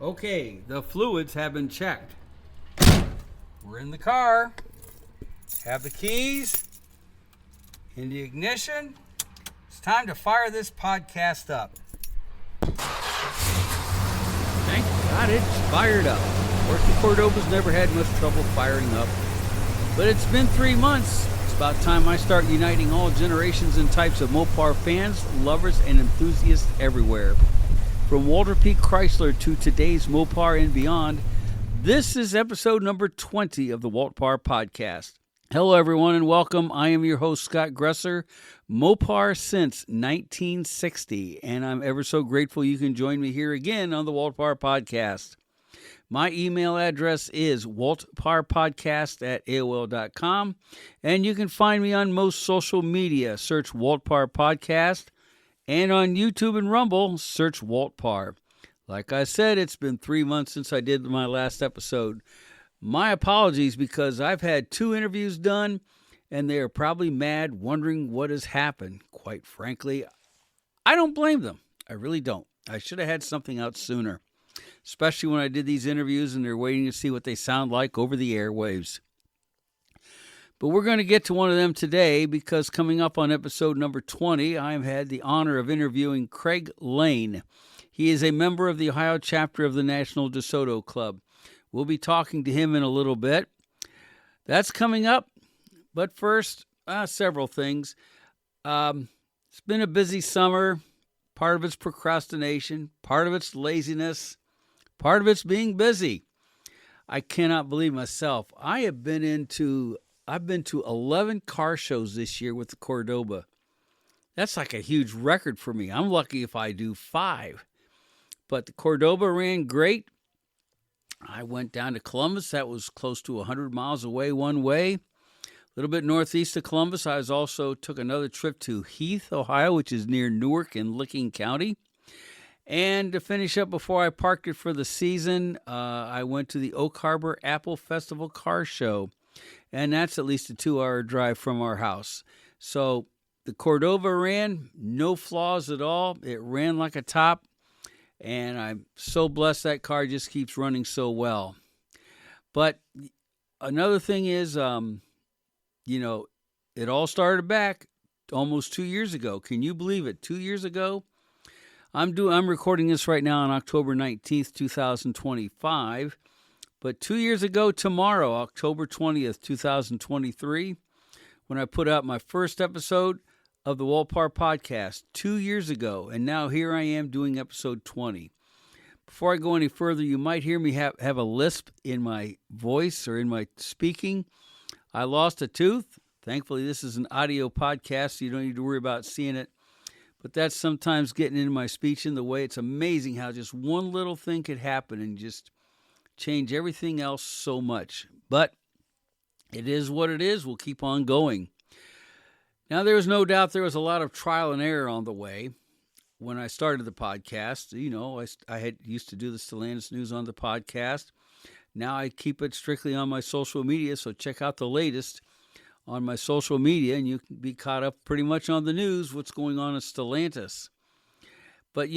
Okay, the fluids have been checked. We're in the car. Have the keys in the ignition. It's time to fire this podcast up. Thank God it's fired up. Of course, the Cordoba's never had much trouble firing up. But it's been 3 months. It's about time I start uniting all generations and types of Mopar fans, lovers, and enthusiasts everywhere. From Walter P. Chrysler to today's Mopar and beyond, this is episode number 20 of the Waltpar Podcast. Hello, everyone, and welcome. I am your host, Scott Gresser, Mopar since 1960, and I'm ever so grateful you can join me here again on the Waltpar Podcast. My email address is waltparpodcast@aol.com, and you can find me on most social media. Search Waltpar Podcast. And on YouTube and Rumble, search Waltpar. Like I said, it's been 3 months since I did my last episode. My apologies because I've had 2 interviews done, and they are probably mad wondering what has happened. Quite frankly, I don't blame them. I really don't. I should have had something out sooner, especially when I did these interviews and they're waiting to see what they sound like over the airwaves. But we're going to get to one of them today because coming up on episode number 20, I've had the honor of interviewing Craig Lane. He is a member of the Ohio chapter of the National DeSoto Club. We'll be talking to him in a little bit. That's coming up. But first, several things. It's been a busy summer. Part of it's procrastination. Part of it's laziness. Part of it's being busy. I cannot believe myself. I've been to 11 car shows this year with the Cordoba. That's like a huge record for me. I'm lucky if I do 5. But the Cordoba ran great. I went down to Columbus. That was close to 100 miles away one way. A little bit northeast of Columbus. I also took another trip to Heath, Ohio, which is near Newark in Licking County. And to finish up before I parked it for the season, I went to the Oak Harbor Apple Festival Car Show. And that's at least a 2-hour drive from our house. So the Cordoba ran, no flaws at all. It ran like a top. And I'm so blessed that car just keeps running so well. But another thing is, it all started back almost 2 years ago. Can you believe it? 2 years ago? I'm recording this right now on October 19th, 2025. But 2 years ago tomorrow, October 20th, 2023, when I put out my first episode of the Waltpar Podcast 2 years ago, and now here I am doing episode 20. Before I go any further, you might hear me have a lisp in my voice or in my speaking. I lost a tooth. Thankfully, this is an audio podcast, so you don't need to worry about seeing it. But that's sometimes getting into my speech in the way. It's amazing how just one little thing could happen and just change everything else so much. But it is what it is. We'll keep on going. Now, there was no doubt there was a lot of trial and error on the way. When I started the podcast, I had used to do the Stellantis News on the podcast. Now I keep it strictly on my social media, so check out the latest on my social media, and you can be caught up pretty much on the news, what's going on at Stellantis. But,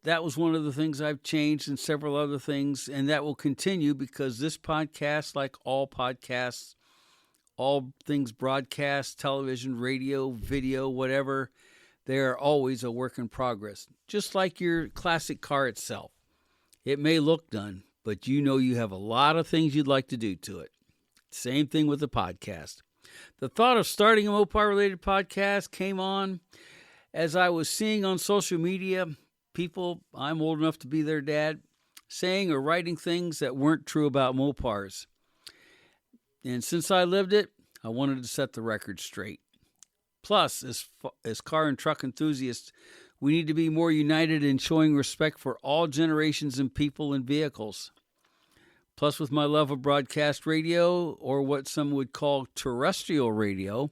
that was one of the things I've changed and several other things, and that will continue because this podcast, like all podcasts, all things broadcast, television, radio, video, whatever, they are always a work in progress. Just like your classic car itself. It may look done, but you have a lot of things you'd like to do to it. Same thing with the podcast. The thought of starting a Mopar-related podcast came on as I was seeing on social media people, I'm old enough to be their dad, saying or writing things that weren't true about Mopars. And since I lived it, I wanted to set the record straight. Plus, as car and truck enthusiasts, we need to be more united in showing respect for all generations and people and vehicles. Plus, with my love of broadcast radio, or what some would call terrestrial radio,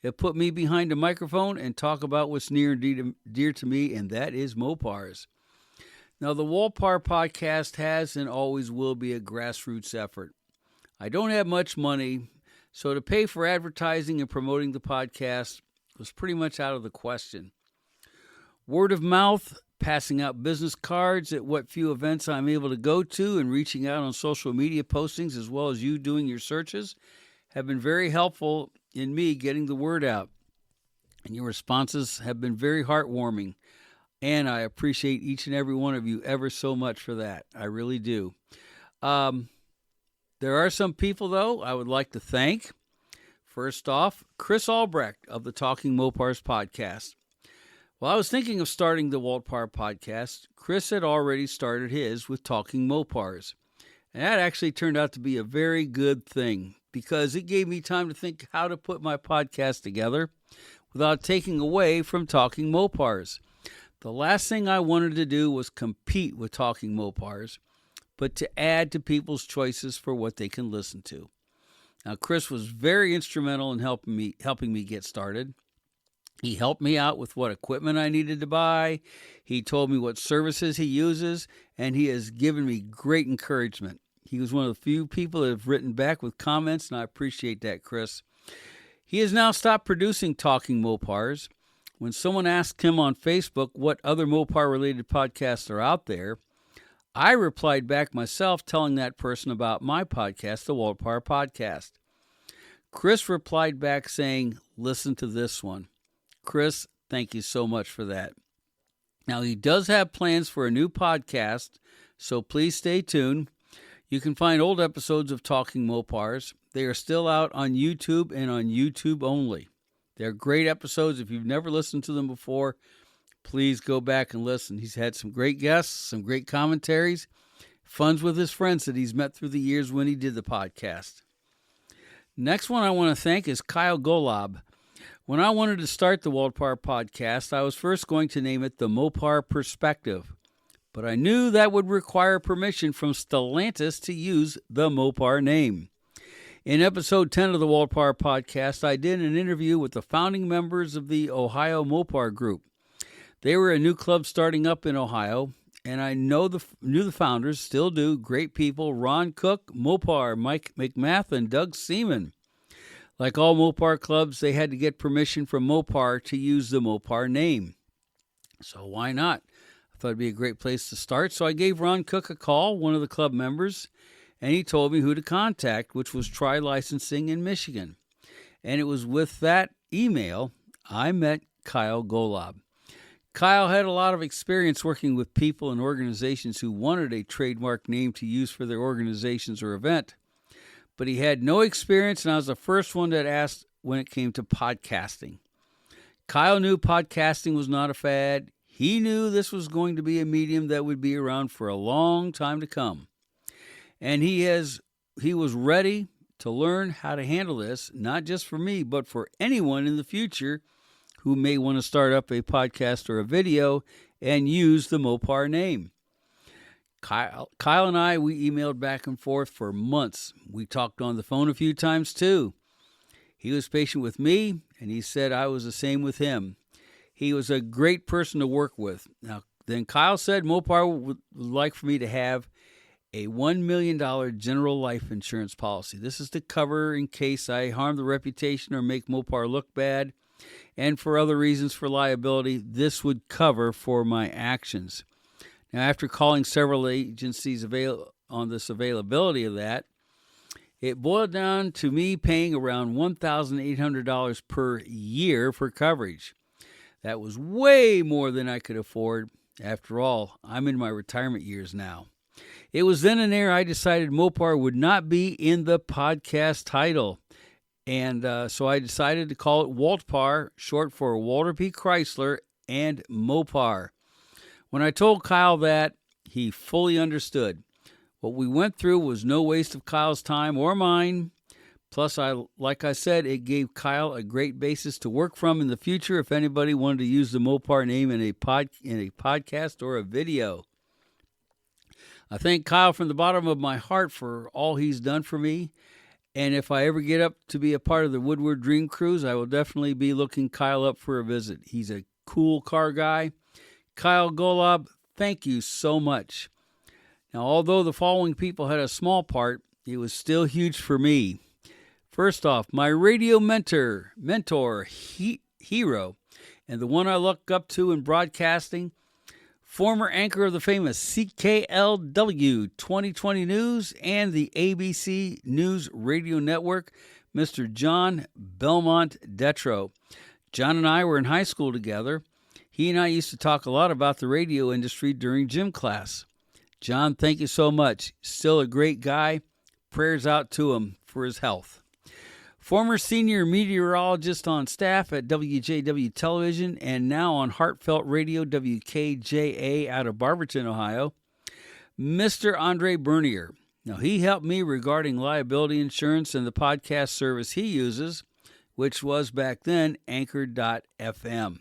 it put me behind a microphone and talk about what's near and dear to me, and that is Mopars. Now, the Waltpar Podcast has and always will be a grassroots effort. I don't have much money, so to pay for advertising and promoting the podcast was pretty much out of the question. Word of mouth, passing out business cards at what few events I'm able to go to, and reaching out on social media postings, as well as you doing your searches, have been very helpful in me getting the word out. And your responses have been very heartwarming. And I appreciate each and every one of you ever so much for that. I really do. There are some people, though, I would like to thank. First off, Chris Albrecht of the Talking Mopars podcast. While I was thinking of starting the Walt Parr podcast, Chris had already started his with Talking Mopars. And that actually turned out to be a very good thing because it gave me time to think how to put my podcast together without taking away from Talking Mopars. The last thing I wanted to do was compete with Talking Mopars, but to add to people's choices for what they can listen to. Now, Chris was very instrumental in helping me get started. He helped me out with what equipment I needed to buy. He told me what services he uses, and he has given me great encouragement. He was one of the few people that have written back with comments, and I appreciate that, Chris. He has now stopped producing Talking Mopars. When someone asked him on Facebook what other Mopar-related podcasts are out there, I replied back myself telling that person about my podcast, the Walt Parr Podcast. Chris replied back saying, listen to this one. Chris, thank you so much for that. Now, he does have plans for a new podcast, so please stay tuned. You can find old episodes of Talking Mopars. They are still out on YouTube and on YouTube only. They're great episodes. If you've never listened to them before, please go back and listen. He's had some great guests, some great commentaries, funs with his friends that he's met through the years when he did the podcast. Next one I want to thank is Kyle Golab. When I wanted to start the Walt Parr podcast, I was first going to name it the Mopar Perspective, but I knew that would require permission from Stellantis to use the Mopar name. In episode 10 of the Walt Parr podcast, I did an interview with the founding members of the Ohio Mopar Group. They were a new club starting up in Ohio, and I knew the founders, still do, great people, Ron Cook, Mopar, Mike McMath, and Doug Seaman. Like all Mopar clubs, they had to get permission from Mopar to use the Mopar name. So why not? I thought it'd be a great place to start, so I gave Ron Cook a call, one of the club members, and he told me who to contact, which was Tri Licensing in Michigan. And it was with that email I met Kyle Golab. Kyle had a lot of experience working with people and organizations who wanted a trademark name to use for their organizations or event, but he had no experience, and I was the first one that asked when it came to podcasting. Kyle knew podcasting was not a fad. He knew this was going to be a medium that would be around for a long time to come. And he was ready to learn how to handle this, not just for me, but for anyone in the future who may want to start up a podcast or a video and use the Mopar name. Kyle and I, we emailed back and forth for months. We talked on the phone a few times too. He was patient with me, and he said I was the same with him. He was a great person to work with. Now, then Kyle said Mopar would like for me to have a $1 million general life insurance policy. This is to cover in case I harm the reputation or make Mopar look bad, and for other reasons for liability, this would cover for my actions. Now, after calling several agencies on this availability of that, it boiled down to me paying around $1,800 per year for coverage. That was way more than I could afford. After all, I'm in my retirement years now. It was then and there I decided Mopar would not be in the podcast title. And so I decided to call it Walt Parr, short for Walter P. Chrysler and Mopar. When I told Kyle that, he fully understood. What we went through was no waste of Kyle's time or mine. Plus, like I said, it gave Kyle a great basis to work from in the future if anybody wanted to use the Mopar name in a podcast or a video. I thank Kyle from the bottom of my heart for all he's done for me. And if I ever get up to be a part of the Woodward Dream Cruise, I will definitely be looking Kyle up for a visit. He's a cool car guy. Kyle Golab, thank you so much. Now, although the following people had a small part, it was still huge for me. First off, my radio mentor, hero, And the one I look up to in broadcasting, former anchor of the famous CKLW 2020 News and the ABC News Radio Network, Mr. John Belmont Detro. John and I were in high school together. He and I used to talk a lot about the radio industry during gym class. John, thank you so much. Still a great guy. Prayers out to him for his health. Former senior meteorologist on staff at WJW Television and now on Heartfelt Radio WKJA out of Barberton, Ohio, Mr. Andre Bernier. Now, he helped me regarding liability insurance and the podcast service he uses, which was back then Anchor.fm.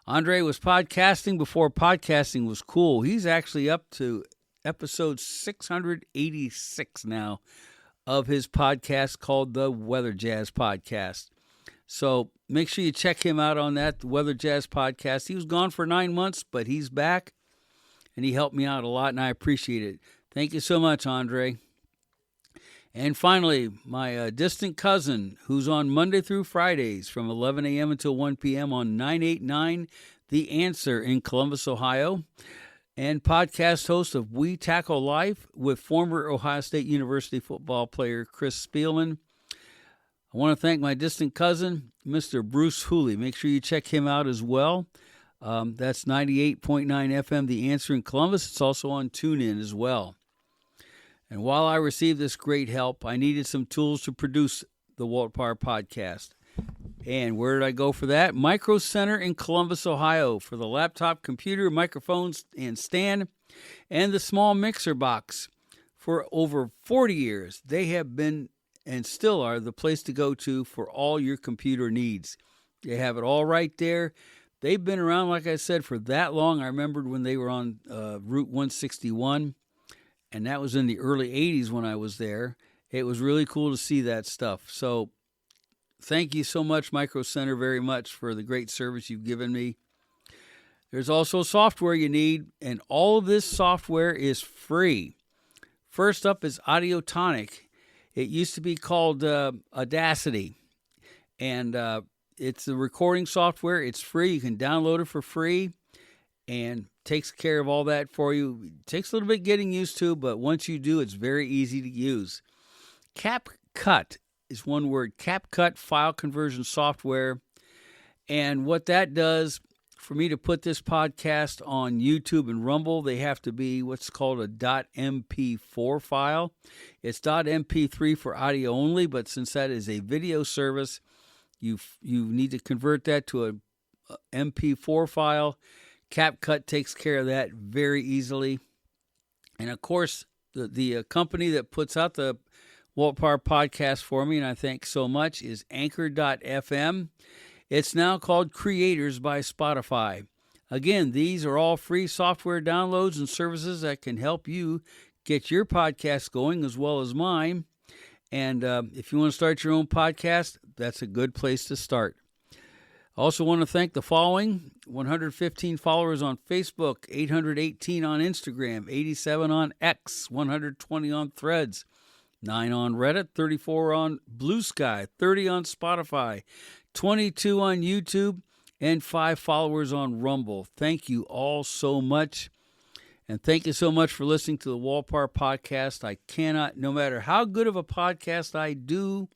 Andre was podcasting before podcasting was cool. He's actually up to episode 686 now of his podcast called the Weather Jazz Podcast. So make sure you check him out on that, the Weather Jazz Podcast. He was gone for 9 months, but he's back, and he helped me out a lot, and I appreciate it. Thank you so much, Andre. And finally, my distant cousin, who's on Monday through Fridays from 11 a.m. until 1 p.m. on 989 The Answer in Columbus, Ohio, and podcast host of We Tackle Life with former Ohio State University football player Chris Spielman. I want to thank my distant cousin, Mr. Bruce Hooley. Make sure you check him out as well. That's 98.9 FM The Answer in Columbus. It's also on TuneIn as well. And while I received this great help, I needed some tools to produce the Walt Parr Podcast. And where did I go for that? Micro Center in Columbus, Ohio, for the laptop, computer, microphones, and stand, and the small mixer box. For over 40 years, they have been and still are the place to go to for all your computer needs. They have it all right there. They've been around, like I said, for that long. I remembered when they were on Route 161. And that was in the early 80s when I was there. It was really cool to see that stuff. So thank you so much, Micro Center, very much for the great service you've given me. There's also software you need, and all of this software is free. First up is Audiotonic. It used to be called Audacity, and it's the recording software. It's free. You can download it for free, and takes care of all that for you. It takes a little bit getting used to, but once you do, it's very easy to use. CapCut is one word, CapCut file conversion software. And what that does, for me to put this podcast on YouTube and Rumble, they have to be what's called a .mp4 file. It's .mp3 for audio only, but since that is a video service, you need to convert that to a MP4 file. CapCut takes care of that very easily. And, of course, the company that puts out the Walt Parr Podcast for me, and I thank so much, is Anchor.fm. It's now called Creators by Spotify. Again, these are all free software downloads and services that can help you get your podcast going as well as mine. And if you want to start your own podcast, that's a good place to start. I also want to thank the following: 115 followers on Facebook, 818 on Instagram, 87 on X, 120 on Threads, 9 on Reddit, 34 on Blue Sky, 30 on Spotify, 22 on YouTube, and 5 followers on Rumble. Thank you all so much. And thank you so much for listening to the Walt Parr Podcast. I cannot, no matter how good of a podcast I do,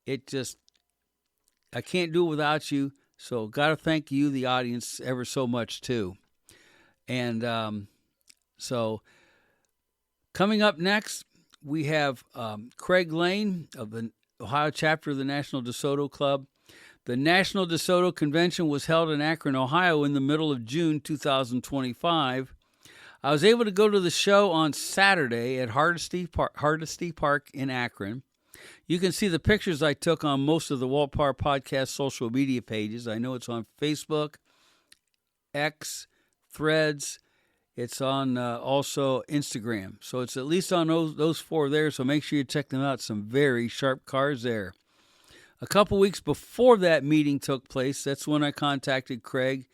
I can't do it without you. So got to thank you, the audience, ever so much too. And so coming up next, we have Craig Lane of the Ohio chapter of the National DeSoto Club. The National DeSoto Convention was held in Akron, Ohio in the middle of June 2025. I was able to go to the show on Saturday at Hardesty Park in Akron. You can see the pictures I took on most of the Walt Parr Podcast social media pages. I know it's on Facebook, X, Threads. It's on also Instagram. So it's at least on those 4 there, so make sure you check them out. Some very sharp cars there. A couple weeks before that meeting took place, that's when I contacted Craig,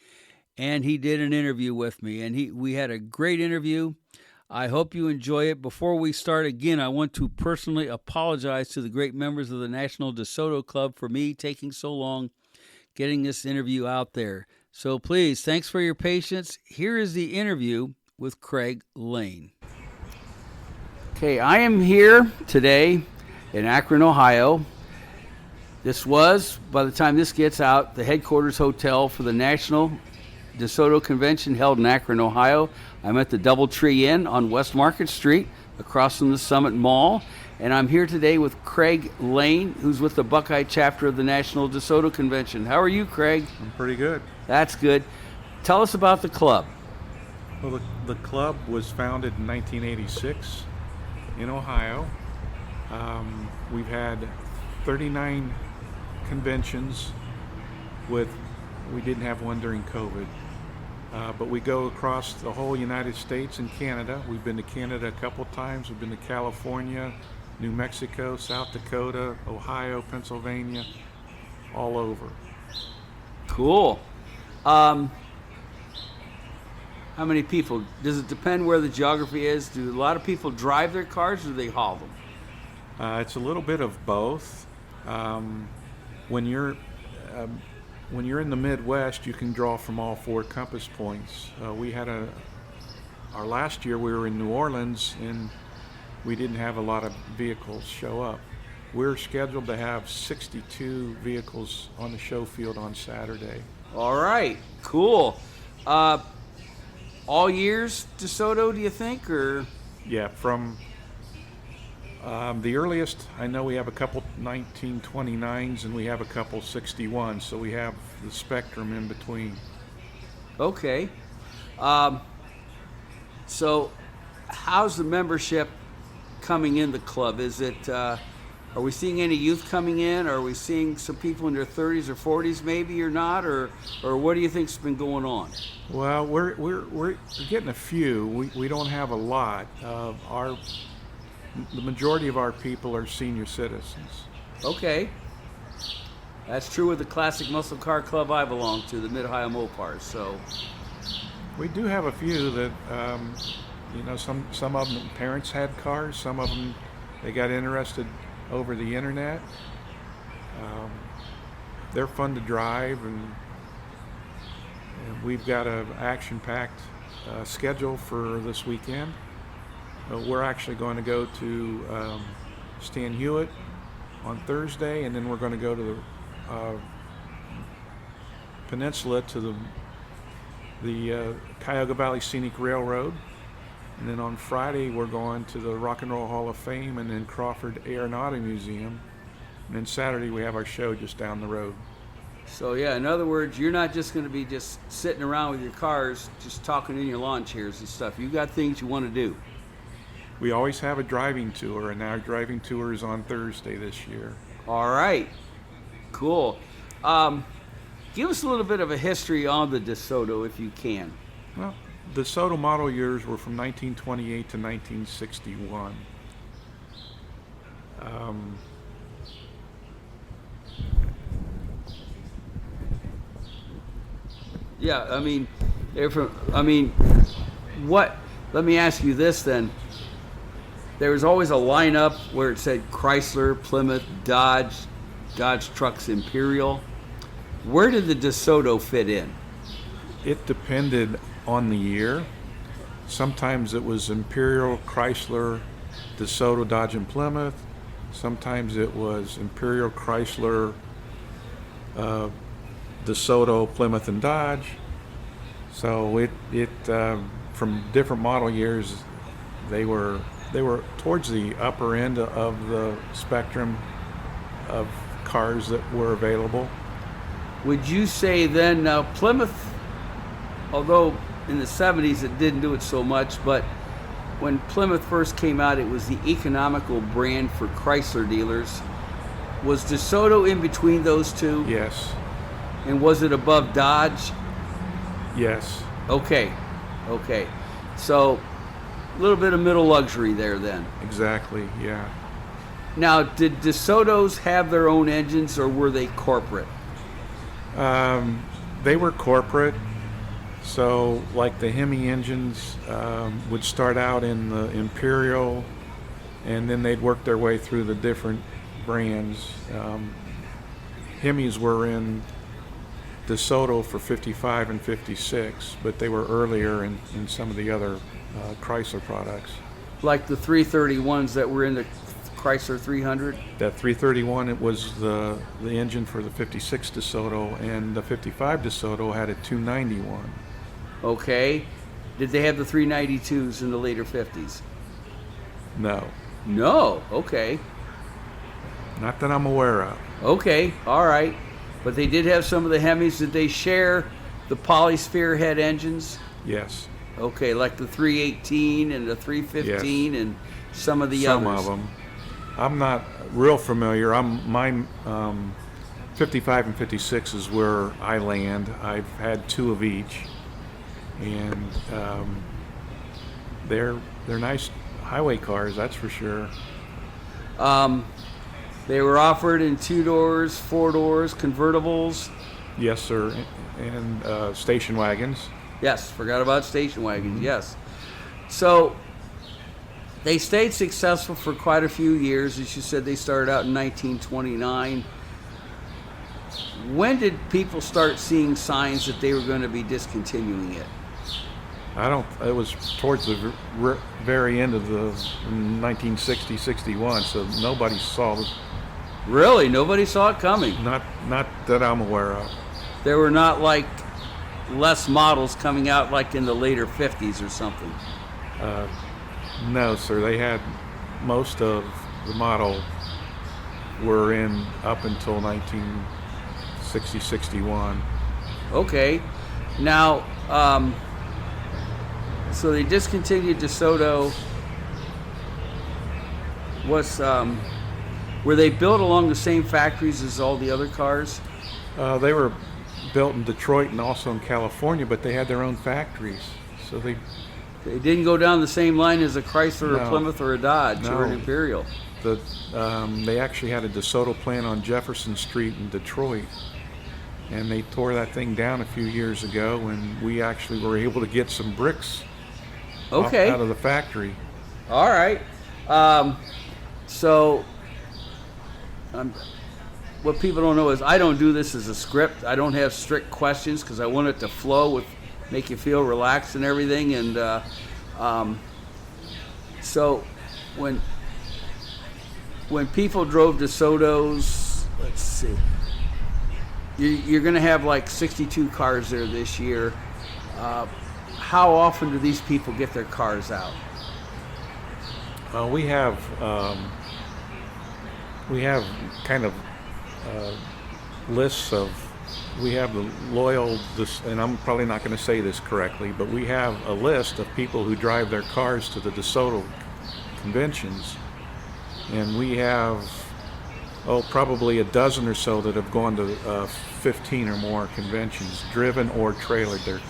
and he did an interview with me. And we had a great interview. I hope you enjoy it. Before we start again, I want to personally apologize to the great members of the National DeSoto Club for me taking so long getting this interview out there. So please, thanks for your patience. Here is the interview with Craig Lane. Okay, I am here today in Akron, Ohio. This was, by the time this gets out, the headquarters hotel for the National DeSoto Convention held in Akron, Ohio. I'm at the Doubletree Inn on West Market Street, across from the Summit Mall. And I'm here today with Craig Lane, who's with the Buckeye chapter of the National DeSoto Convention. How are you, Craig? I'm pretty good. That's good. Tell us about the club. Well, the club was founded in 1986 in Ohio. We've had 39 conventions we didn't have one during COVID. But we go across the whole United States and Canada. We've been to Canada a couple times. We've been to California, New Mexico, South Dakota, Ohio, Pennsylvania, all over. Cool. How many people? Does it depend where the geography is? Do a lot of people drive their cars or do they haul them? It's a little bit of both. When you're in the Midwest, you can draw from all four compass points. Our last year we were in New Orleans and we didn't have a lot of vehicles show up. We're scheduled to have 62 vehicles on the show field on Saturday. All right, cool. All years DeSoto, do you think, or? Yeah, from the earliest, I know we have a couple 1929s and we have a couple 61s, so we have the spectrum in between. Okay. So how's the membership coming in the club? Is it, are we seeing any youth coming in? Are we seeing some people in their 30s or 40s maybe or not? Or what do you think's been going on? Well, we're getting a few. We don't have a lot. The majority of our people are senior citizens. Okay. That's true with the classic muscle car club I belong to, the Mid-Ohio Mopars. So we do have a few that, some of them parents had cars. Some of them they got interested over the internet. They're fun to drive, and we've got an action-packed schedule for this weekend. We're actually going to go to Stan Hewitt on Thursday, and then we're going to go to the peninsula to the Cuyahoga Valley Scenic Railroad. And then on Friday, we're going to the Rock and Roll Hall of Fame and then Crawford Aeronautic Museum. And then Saturday, we have our show just down the road. So yeah, in other words, you're not just going to be just sitting around with your cars, just talking in your lawn chairs and stuff. You got things you want to do. We always have a driving tour, and our driving tour is on Thursday this year. All right, cool. Give us a little bit of a history on the DeSoto, if you can. Well, the DeSoto model years were from 1928 to 1961. Yeah, I mean, what? Let me ask you this then. There was always a lineup where it said Chrysler, Plymouth, Dodge Trucks, Imperial. Where did the DeSoto fit in? It depended on the year. Sometimes it was Imperial, Chrysler, DeSoto, Dodge, and Plymouth. Sometimes it was Imperial, Chrysler, DeSoto, Plymouth, and Dodge. So it from different model years, they were towards the upper end of the spectrum of cars that were available. Would you say then, now Plymouth, although in the 70s it didn't do it so much, but when Plymouth first came out, it was the economical brand for Chrysler dealers. Was DeSoto in between those two? Yes. And was it above Dodge? Yes. Okay. So a little bit of middle luxury there then. Exactly, yeah. Now, did DeSotos have their own engines or were they corporate? They were corporate. So like the Hemi engines would start out in the Imperial, and then they'd work their way through the different brands. Hemis were in DeSoto for 55 and 56, but they were earlier in some of the other Chrysler products. Like the 331s that were in the Chrysler 300? That 331, it was the engine for the 56 DeSoto, and the 55 DeSoto had a 291. Okay. Did they have the 392s in the later 50s? No, No. Okay. not that I'm aware of. Okay. All right. But they did have some of the Hemis. Did they share the Polysphere head engines? Yes, Okay, like the 318 and the 315 and some of the some others. of them. I'm not real familiar. Mine 55 and 56 is where I land. I've had two of each, and they're nice highway cars, that's for sure. They were offered in 2 doors, 4 doors, convertibles. Yes, sir, and station wagons. Yes, forgot about station wagons. Yes. So they stayed successful for quite a few years. As you said, they started out in 1929. When did people start seeing signs that they were going to be discontinuing it? It was towards the very end of the 1960, 61, so nobody saw it. Really? Nobody saw it coming. Not that I'm aware of. There were not like less models coming out like in the later 50s or something. No, sir. They had most of the model were in up until 1960, 61. Okay. Now, so they discontinued DeSoto. Were they built along the same factories as all the other cars? They were built in Detroit and also in California, but they had their own factories. So they didn't go down the same line as a Chrysler, No. a Plymouth, or a Dodge, or an No. Imperial. they actually had a DeSoto plant on Jefferson Street in Detroit, and they tore that thing down a few years ago, and we actually were able to get some bricks Okay. out of the factory. All right. So, what people don't know is I don't do this as a script. I don't have strict questions because I want it to flow make you feel relaxed and everything. And so, when people drove DeSotos, let's see, you're going to have like 62 cars there this year. How often do these people get their cars out? We have kind of lists of. We have the loyal, and I'm probably not going to say this correctly, but we have a list of people who drive their cars to the DeSoto conventions, and we have probably a dozen or so that have gone to 15 or more conventions, driven or trailered.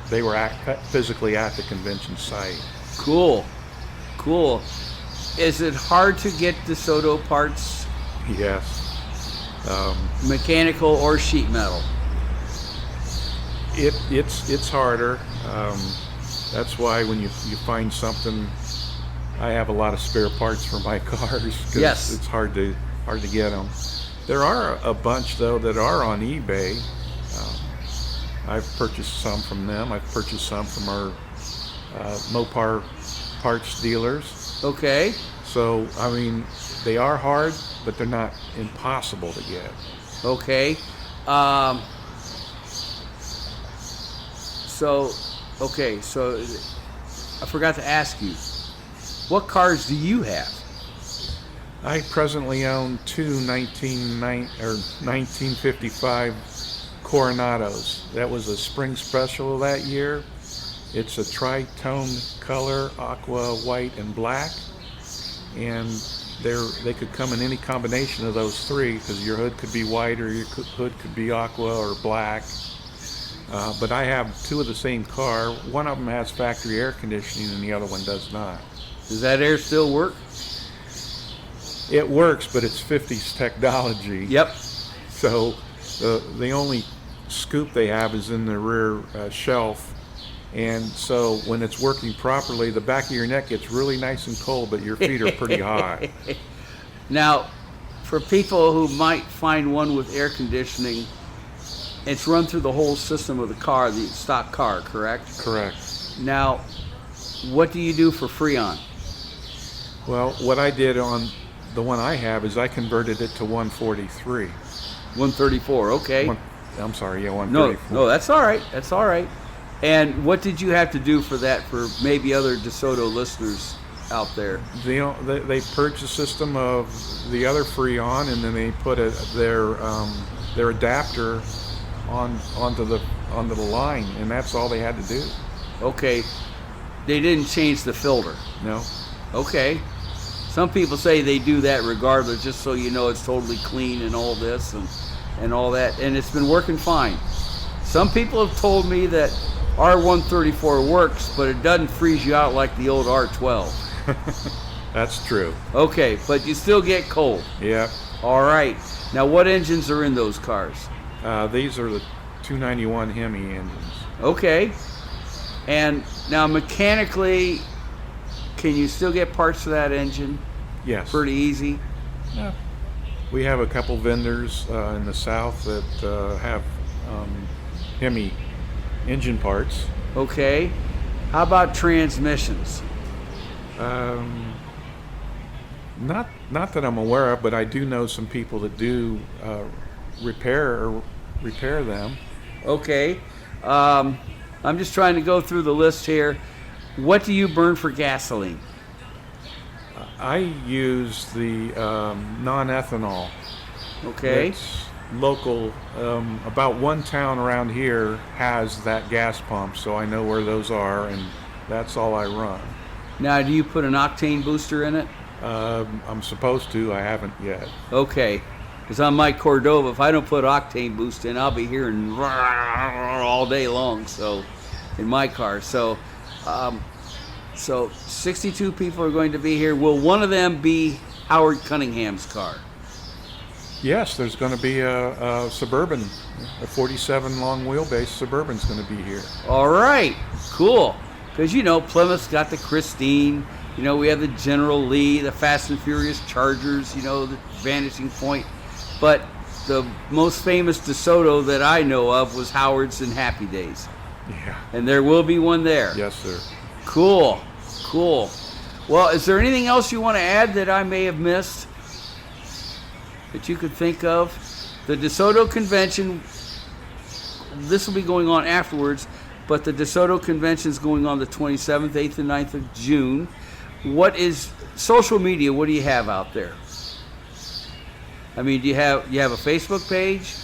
They were physically at the convention site. Cool. Is it hard to get DeSoto parts, Yes. mechanical or sheet metal? It's harder. That's why when you find something, I have a lot of spare parts for my cars because Yes. it's hard to get them. There are a bunch though that are on eBay. I've purchased some from them. I've purchased some from our Mopar parts dealers. Okay. So I mean, they are hard, but they're not impossible to get. Okay. So I forgot to ask you, what cars do you have? I presently own two 1955 Coronados. That was a spring special that year. It's a tri-tone color, aqua, white, and black. And they could come in any combination of those three because your hood could be white or your hood could be aqua or black. But I have two of the same car. One of them has factory air conditioning and the other one does not. Does that air still work? It works, but it's 50s technology. Yep. So the only scoop they have is in the rear shelf. And so when it's working properly, the back of your neck gets really nice and cold, but your feet are pretty hot. Now, for people who might find one with air conditioning, it's run through the whole system of the car, the stock car, correct? Correct. Now, what do you do for Freon? Well, what I did on the one I have is I converted it to 143. 134, okay. I'm sorry, yeah, No, 134. no, that's all right. That's all right. And what did you have to do for that for maybe other DeSoto listeners out there? They purged the system of the other Freon, and then they put their adapter onto the line, and that's all they had to do. Okay. They didn't change the filter. No. Okay. Some people say they do that regardless, just so you know it's totally clean and all this and all that, and it's been working fine. Some people have told me that R134 works, but it doesn't freeze you out like the old R12. That's true. Okay, but you still get cold. Yeah. All right. Now, what engines are in those cars? These are the 291 Hemi engines. Okay. And now, mechanically, can you still get parts for that engine? Yes. Pretty easy. Yeah. We have a couple vendors in the south that have Hemi engine parts. Okay. How about transmissions? Not that I'm aware of, but I do know some people that do repair them. Okay. I'm just trying to go through the list here. What do you burn for gasoline? I use the non-ethanol. Okay. It's local. About one town around here has that gas pump, so I know where those are, and that's all I run. Now, do you put an octane booster in it? I'm supposed to. I haven't yet. Okay. Because on my Cordova, if I don't put octane boost in, I'll be hearing all day long. So, in my car. So 62 people are going to be here. Will one of them be Howard Cunningham's car? Yes, there's going to be a Suburban, a 47 long wheelbase Suburban's going to be here. All right. Cool. Because, Plymouth's got the Christine. We have the General Lee, the Fast and Furious Chargers, the Vanishing Point. But the most famous DeSoto that I know of was Howard's and Happy Days. Yeah. And there will be one there. Yes, sir. Cool. Well, is there anything else you want to add that I may have missed that you could think of? The DeSoto convention, this will be going on afterwards, but the DeSoto convention is going on the 27th, 8th, and 9th of June. What is social media? What do you have out there? I mean, do you have a Facebook page?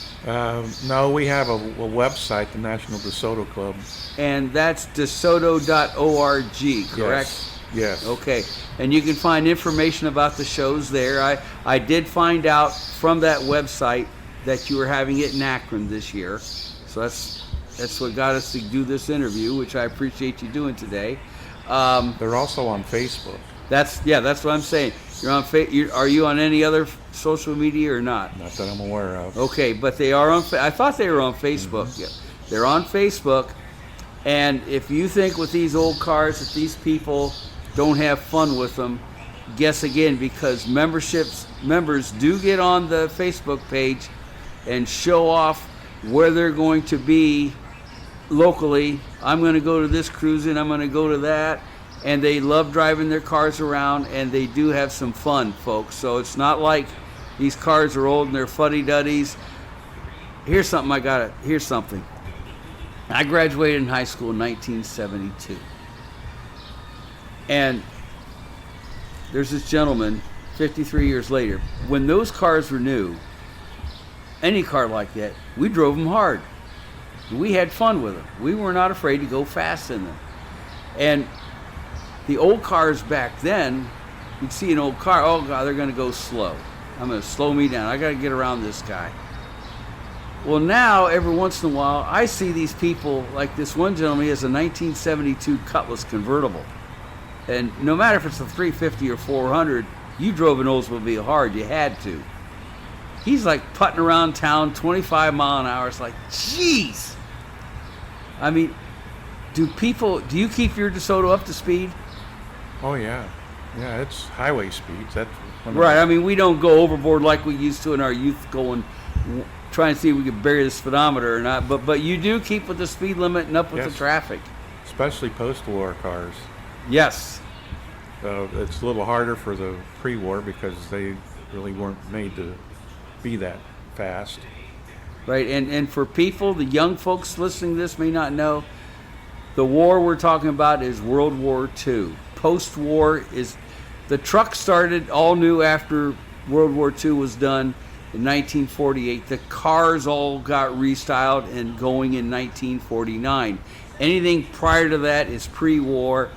No, we have a website, the National DeSoto Club. And that's desoto.org, correct? Yes. Okay. And you can find information about the shows there. I did find out from that website that you were having it in Akron this year. So that's what got us to do this interview, which I appreciate you doing today. They're also on Facebook. That's what I'm saying. You're on are you on any other social media or not? Not that I'm aware of. Okay, but they are on. I thought they were on Facebook. Mm-hmm. Yeah, they're on Facebook. And if you think with these old cars that these people don't have fun with them, guess again, because members do get on the Facebook page and show off where they're going to be locally. I'm going to go to this cruising, I'm going to go to that. And they love driving their cars around, and they do have some fun, folks. So it's not like these cars are old and they're fuddy-duddies. Here's something I graduated in high school in 1972. And there's this gentleman, 53 years later. When those cars were new, any car like that, we drove them hard. We had fun with them. We were not afraid to go fast in them. And the old cars back then, you'd see an old car, oh God, they're going to go slow. I'm going to slow me down. I got to get around this guy. Well, now, every once in a while, I see these people, like this one gentleman, he has a 1972 Cutlass convertible. And no matter if it's a 350 or 400, you drove an Oldsmobile hard, you had to. He's like putting around town 25 mile an hour. It's like, jeez. I mean, do you keep your DeSoto up to speed? Oh, yeah. Yeah, it's highway speeds. That's right. I mean, we don't go overboard like we used to in our youth, going trying to see if we can bury the speedometer or not. But you do keep with the speed limit and up with the Yes. traffic. Especially post-war cars. Yes. It's a little harder for the pre-war because they really weren't made to be that fast. Right. And for people, the young folks listening to this may not know, the war we're talking about is World War II. Post-war is the truck started all new after World War II was done in 1948. The cars all got restyled and going in 1949. Anything prior to that is pre-war.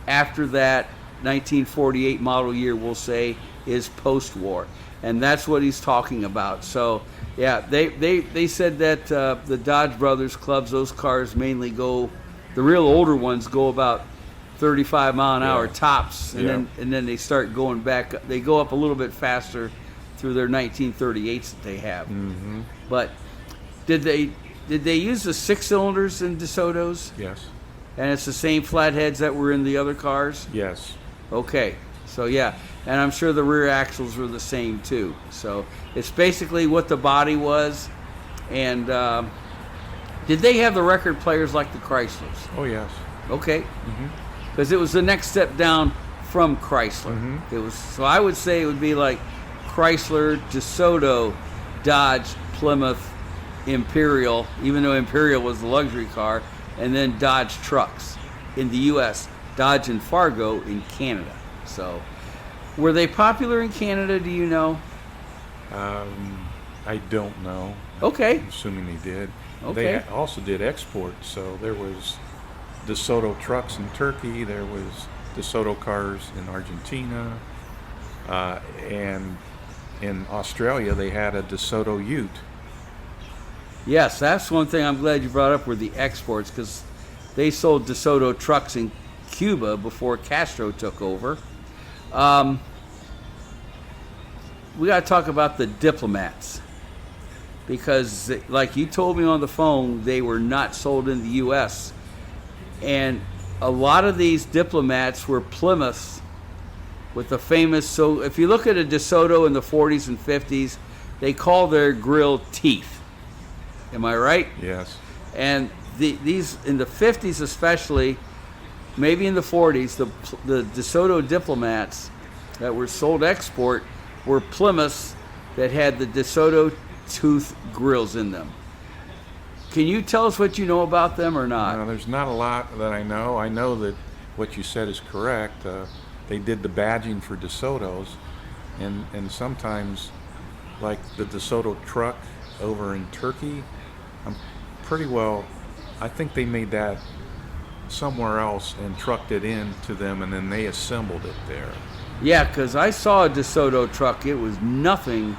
After that, 1948 model year, we'll say, is post-war. And that's what he's talking about. So, yeah, they said that the Dodge Brothers clubs, those cars mainly go, the real older ones go about 35 mile an hour tops, and then they start going back. They go up a little bit faster through their 1938s that they have. Mm-hmm. But did they use the 6 cylinders in DeSoto's? Yes. And it's the same flatheads that were in the other cars? Yes. Okay. So yeah, and I'm sure the rear axles were the same too. So it's basically what the body was. And did they have the record players like the Chryslers? Oh, yes. Okay. Mm-hmm. Because it was the next step down from Chrysler. Mhm. It was, so I would say it would be like Chrysler, DeSoto, Dodge, Plymouth, Imperial, even though Imperial was the luxury car, and then Dodge trucks in the U.S., Dodge and Fargo in Canada. So, were they popular in Canada? Do you know? I don't know. Okay. I'm assuming they did. Okay. They also did exports, so there was DeSoto trucks in Turkey, there was DeSoto cars in Argentina, and in Australia they had a DeSoto Ute. Yes, that's one thing I'm glad you brought up were the exports, because they sold DeSoto trucks in Cuba before Castro took over. We got to talk about the Diplomats, because like you told me on the phone, they were not sold in the U.S. And a lot of these Diplomats were Plymouths with the famous, so if you look at a DeSoto in the 40s and 50s, they call their grill teeth. Am I right? Yes. And these, in the 50s especially, maybe in the 40s, the DeSoto Diplomats that were sold export were Plymouths that had the DeSoto tooth grills in them. Can you tell us what you know about them or not? No, there's not a lot that I know. I know that what you said is correct. They did the badging for DeSotos, and sometimes, like the DeSoto truck over in Turkey, I think they made that somewhere else and trucked it in to them, and then they assembled it there. Yeah, because I saw a DeSoto truck. It was nothing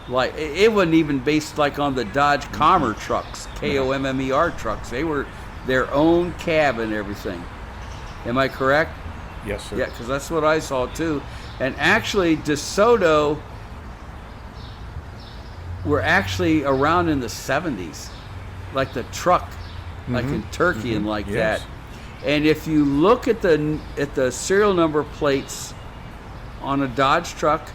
like, it wasn't even based like on the Dodge Commer trucks, Kommer trucks. They were their own cab and everything. Am I correct? Yes, sir. Yeah, because that's what I saw too. And actually, DeSoto were actually around in the 70s, like the truck, like in Turkey and like Yes. that. And if you look at the serial number plates on a Dodge truck,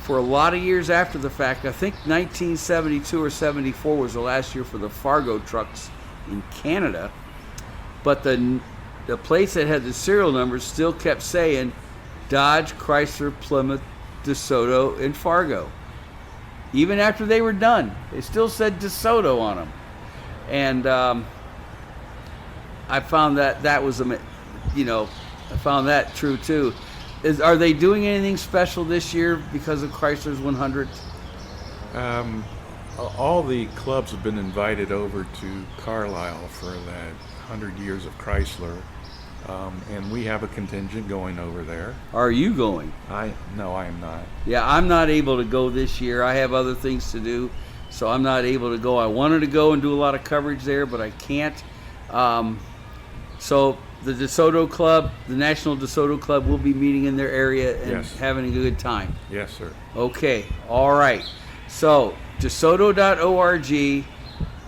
for a lot of years after the fact, I think 1972 or 74 was the last year for the Fargo trucks in Canada, but the plates that had the serial numbers still kept saying Dodge, Chrysler, Plymouth, DeSoto, and Fargo. Even after they were done, they still said DeSoto on them. And I found that was, I found that true too. Are they doing anything special this year because of Chrysler's 100th? All the clubs have been invited over to Carlisle for that 100 years of Chrysler, and we have a contingent going over there. Are you going? No, I am not. Yeah, I'm not able to go this year. I have other things to do, so I'm not able to go. I wanted to go and do a lot of coverage there, but I can't. So the DeSoto Club, the National DeSoto Club, will be meeting in their area and Yes. having a good time. Yes, sir. Okay, all right. So DeSoto.org,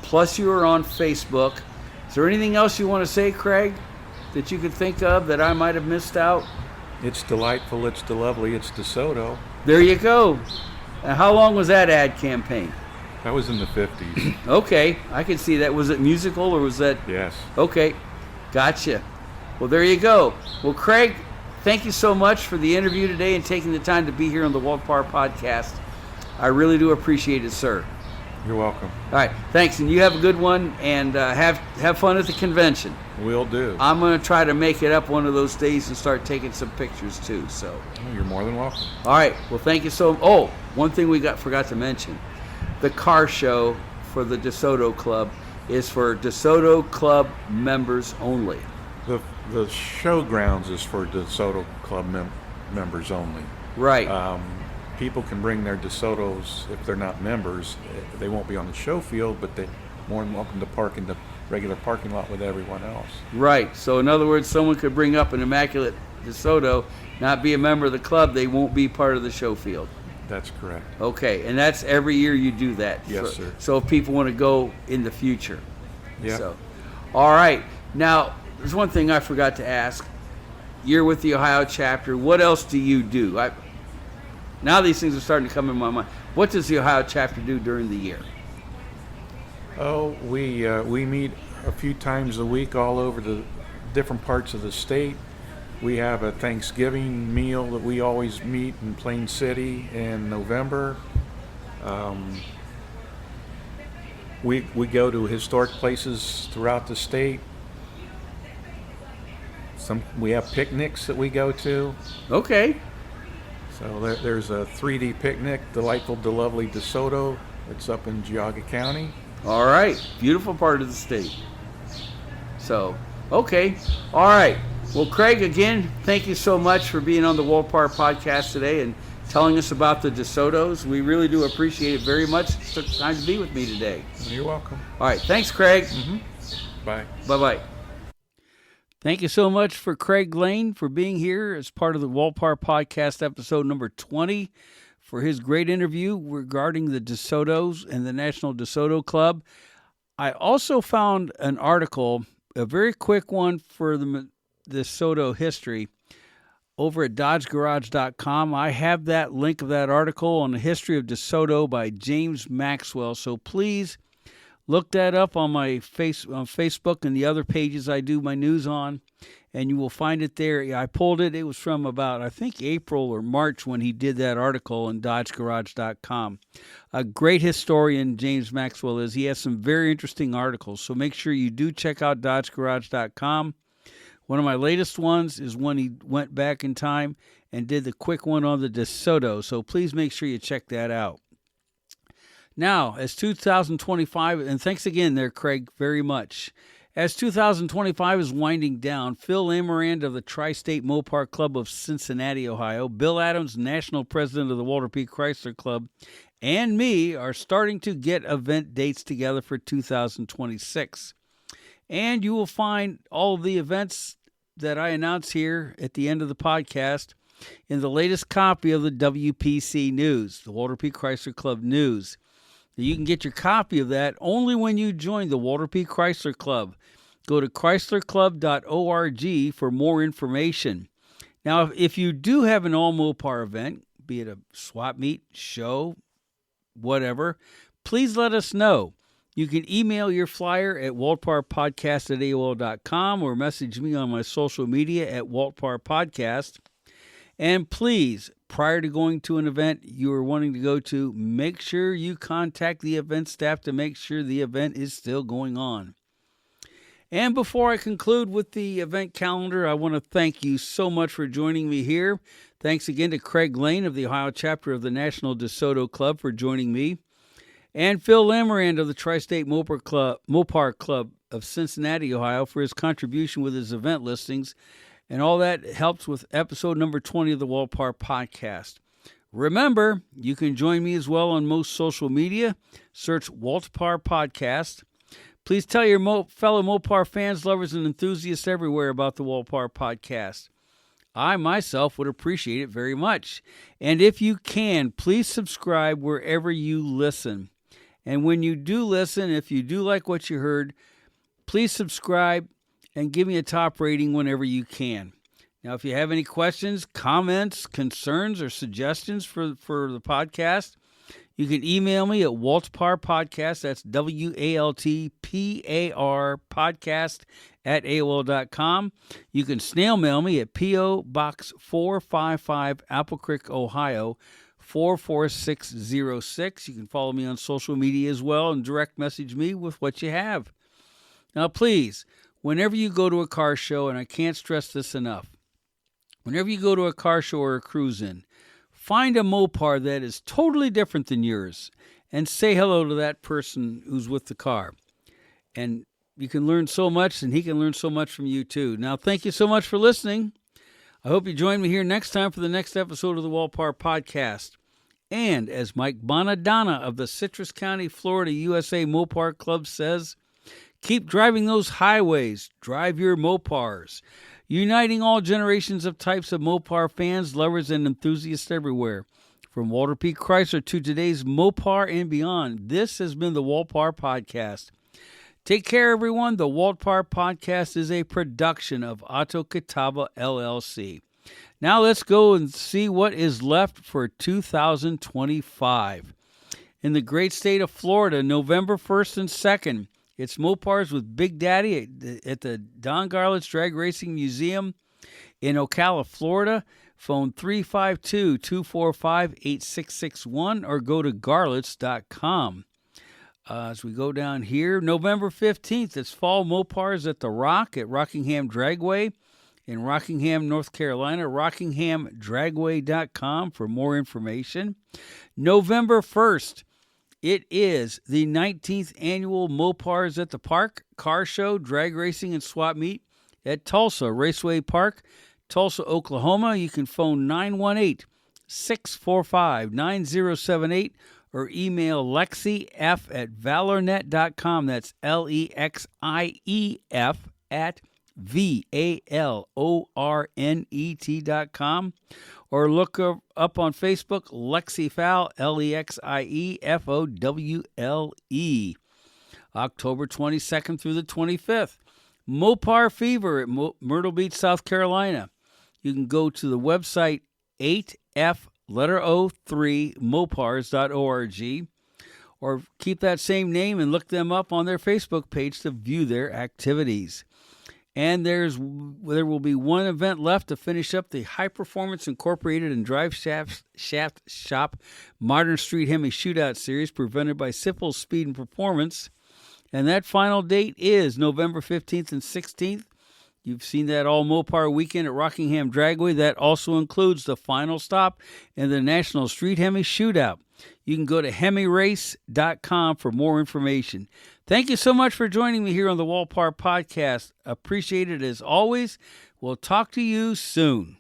plus you are on Facebook. Is there anything else you want to say, Craig, that you could think of that I might have missed out? It's delightful, it's lovely, it's DeSoto. There you go. And how long was that ad campaign? That was in the 50s. Okay, I can see that. Was it musical or was that? Yes. Okay, gotcha. Well, there you go. Well, Craig, thank you so much for the interview today and taking the time to be here on the Walt Parr Podcast. I really do appreciate it, sir. You're welcome. All right, thanks, and you have a good one, and have fun at the convention. Will do. I'm going to try to make it up one of those days and start taking some pictures too. So. Oh, you're more than welcome. All right. Well, thank you so. Oh, one thing we forgot to mention: the car show for the DeSoto Club is for DeSoto Club members only. The showgrounds is for DeSoto Club members only. Right. People can bring their DeSotos if they're not members. They won't be on the show field, but they're more than welcome to park in the regular parking lot with everyone else. Right. So in other words, someone could bring up an immaculate DeSoto, not be a member of the club, they won't be part of the show field. That's correct. Okay, and that's every year you do that. Yes, sir. So if people want to go in the future. Yeah. So, all right. Now, there's one thing I forgot to ask. You're with the Ohio chapter. What else do you do? Now these things are starting to come in my mind. What does the Ohio chapter do during the year? Oh, we meet a few times a week all over the different parts of the state. We have a Thanksgiving meal that we always meet in Plain City in November. We go to historic places throughout the state. We have picnics that we go to. Okay. So there's a 3D picnic, Delightful to Lovely DeSoto. It's up in Geauga County. All right. Beautiful part of the state. So, okay. All right. Well, Craig, again, thank you so much for being on the Walt Parr Podcast today and telling us about the DeSotos. We really do appreciate it very much. You took time to be with me today. You're welcome. All right. Thanks, Craig. Bye. Bye-bye. Thank you so much for Craig Lane for being here as part of the Walt Parr Podcast episode number 20 for his great interview regarding the DeSotos and the National DeSoto Club. I also found an article, a very quick one for the DeSoto history, over at DodgeGarage.com. I have that link of that article on the history of DeSoto by James Maxwell. So please look that up on my on Facebook and the other pages I do my news on, and you will find it there. I pulled it. It was from about, I think, April or March when he did that article on DodgeGarage.com. A great historian, James Maxwell is. He has some very interesting articles, so make sure you do check out DodgeGarage.com. One of my latest ones is when he went back in time and did the quick one on the DeSoto, so please make sure you check that out. Now, as 2025, and thanks again there, Craig, very much. As 2025 is winding down, Phil Amarand of the Tri-State Mopar Club of Cincinnati, Ohio, Bill Adams, National President of the Walter P. Chrysler Club, and me are starting to get event dates together for 2026. And you will find all of the events that I announce here at the end of the podcast in the latest copy of the WPC News, the Walter P. Chrysler Club News. You can get your copy of that only when you join the Walter P. Chrysler Club. Go to chryslerclub.org for more information. Now, if you do have an all-Mopar event, be it a swap meet, show, whatever, please let us know. You can email your flyer at waltparpodcast@aol.com or message me on my social media at waltparpodcast. And please, prior to going to an event you are wanting to go to, make sure you contact the event staff to make sure the event is still going on. And before I conclude with the event calendar, I want to thank you so much for joining me here. Thanks again to Craig Lane of the Ohio chapter of the National DeSoto Club for joining me, and Phil Amarand of the Tri-State Mopar Club of Cincinnati, Ohio, for his contribution with his event listings. And all that helps with episode number 20 of the Walt Parr Podcast. Remember, you can join me as well on most social media. Search Walt Parr Podcast. Please tell your fellow Mopar fans, lovers, and enthusiasts everywhere about the Walt Parr Podcast. I myself would appreciate it very much. And if you can, please subscribe wherever you listen. And when you do listen, if you do like what you heard, please subscribe and give me a top rating whenever you can. Now, if you have any questions, comments, concerns, or suggestions for the podcast, You can email me at Waltpar Podcast. That's WALTPAR Podcast at AOL.com. You can snail mail me at P.O. Box 455, Apple Creek, Ohio, 44606. You can follow me on social media as well and direct message me with what you have. Now, please, whenever you go to a car show, and I can't stress this enough, whenever you go to a car show or a cruise-in, find a Mopar that is totally different than yours and say hello to that person who's with the car. And you can learn so much, and he can learn so much from you too. Now, thank you so much for listening. I hope you join me here next time for the next episode of the Walpar Podcast. And as Mike Bonadonna of the Citrus County, Florida, USA Mopar Club says, keep driving those highways. Drive your Mopars. Uniting all generations of types of Mopar fans, lovers, and enthusiasts everywhere. From Walter P. Chrysler to today's Mopar and beyond, this has been the Walpar Podcast. Take care, everyone. The Walpar Podcast is a production of Auto Catawba, LLC. Now let's go and see what is left for 2025. In the great state of Florida, November 1st and 2nd, it's Mopars with Big Daddy at the Don Garlits Drag Racing Museum in Ocala, Florida. Phone 352-245-8661 or go to garlits.com. As we go down here, November 15th, it's Fall Mopars at the Rock at Rockingham Dragway in Rockingham, North Carolina. RockinghamDragway.com for more information. November 1st, it is the 19th annual Mopars at the Park car show, drag racing, and swap meet at Tulsa Raceway Park, Tulsa, Oklahoma. You can phone 918-645-9078 or email LexiF at valornet.com. That's LEXIEF at VALORNET.com. Or look up on Facebook, LexiFowl, LEXIEFOWLE. October 22nd through the 25th. Mopar Fever at Myrtle Beach, South Carolina. You can go to the website 8F3mopars.org or keep that same name and look them up on their Facebook page to view their activities. And there will be one event left to finish up the High Performance Incorporated and Drive Shaft Shop Modern Street Hemi Shootout Series presented by Sippel Speed and Performance. And that final date is November 15th and 16th. You've seen that all Mopar weekend at Rockingham Dragway. That also includes the final stop in the National Street Hemi Shootout. You can go to hemirace.com for more information. Thank you so much for joining me here on the Walpar Podcast. Appreciate it as always. We'll talk to you soon.